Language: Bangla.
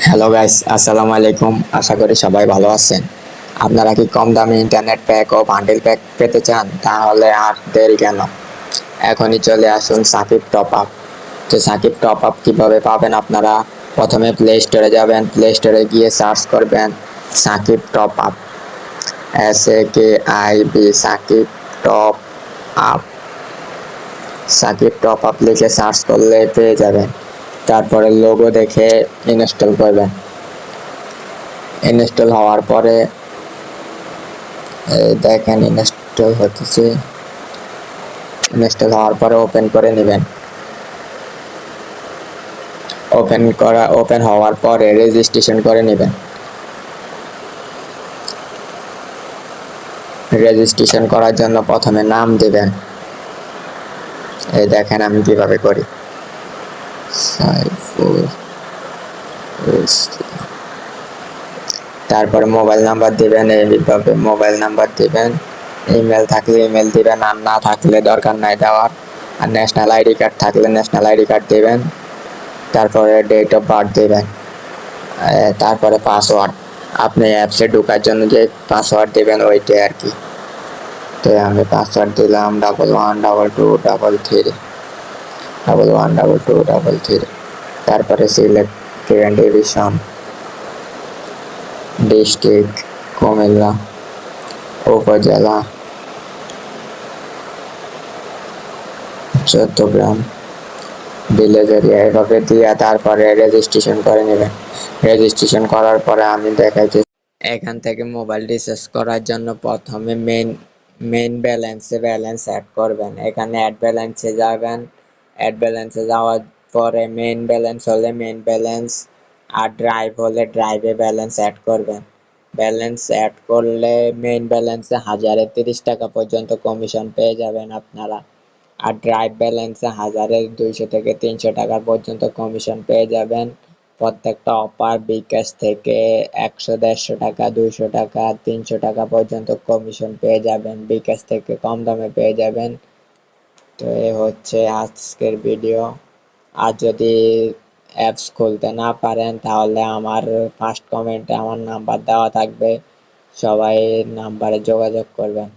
হ্যালো গাইস, আসসালামু আলাইকুম। আশা করি সবাই ভালো আছেন। আপনারা কি কম দামে ইন্টারনেট প্যাক ও বান্ডেল প্যাক পেতে চান? তাহলে আর দেরি কেন, এখনই চলে আসুন সাকিব টপ আপ। তো সাকিব টপ আপ কীভাবে পাবেন আপনারা? প্রথমে প্লে স্টোরে যাবেন, প্লে স্টোরে গিয়ে সার্চ করবেন Sakib top up, SAKIB, Sakib top up. Sakib top up লিখে সার্চ করলে পেয়ে যাবেন। তারপরে লোগো দেখে ইনস্টল করবেন। ইনস্টল হওয়ার পরে দেখেন ইনস্টল হচ্ছে। ইনস্টল হওয়ার পরে ওপেন করে নেবেন। ওপেন হওয়ার পরে রেজিস্ট্রেশন করে নেবেন। রেজিস্ট্রেশন করার জন্য প্রথমে নাম দেবেন। এই দেখেন আমি কিভাবে করি। তারপরে মোবাইল নাম্বার দিবেন, এইভাবে মোবাইল নাম্বার দিবেন। ইমেল থাকলে ইমেল দিবেন, আর না থাকলে দরকার নাই দেওয়ার। আর ন্যাশনাল আইডি কার্ড থাকলে ন্যাশনাল আইডি কার্ড দিবেন। তারপরে ডেট অফ বার্থ দিবেন। তারপরে পাসওয়ার্ড, আপনি অ্যাপসে ঢোকার জন্য যে পাসওয়ার্ড দিবেন ওইটাই আর কি। তো আমি পাসওয়ার্ড দিলাম 112223 তারপরে সিলেক্ট ডিভিশন, ডিস্ট্রিক্ট কুমিল্লা, উপজেলা চট্টগ্রাম, ভিলেজ এরিয়া, এভাবে দিয়ে তারপরে রেজিস্ট্রেশন করে নেবেন। রেজিস্ট্রেশন করার পরে আমি দেখাচ্ছি, এখান থেকে মোবাইল রিচার্জ করার জন্য প্রথমে মেইন ব্যালেন্স অ্যাড করবেন। এখানে অ্যাড ব্যালেন্সে যাবেন। অ্যাড ব্যালেন্সে যাওয়ার পরে মেইন ব্যালেন্স হলে মেইন ব্যালেন্স, আর ড্রাইভ হলে ড্রাইভে ব্যালেন্স অ্যাড করবেন। ব্যালেন্স অ্যাড করলে মেইন ব্যালেন্সে 1030 টাকা পর্যন্ত কমিশন পেয়ে যাবেন আপনারা। আর ড্রাইভ ব্যালেন্সে 1200 থেকে 300 টাকা পর্যন্ত কমিশন পেয়ে যাবেন। প্রত্যেকটা অফার বিকাশ থেকে 100, 150 টাকা, 200 টাকা, 300 টাকা পর্যন্ত কমিশন পেয়ে যাবেন। বিকাশ থেকে কম দামে পেয়ে যাবেন। তো এ হচ্ছে আজকের ভিডিও। আর যদি অ্যাপস খুলতে না পারেন তাহলে আমার ফার্স্ট কমেন্টে আমার নাম্বার দেওয়া থাকবে, সবাই নাম্বারে যোগাযোগ করবেন।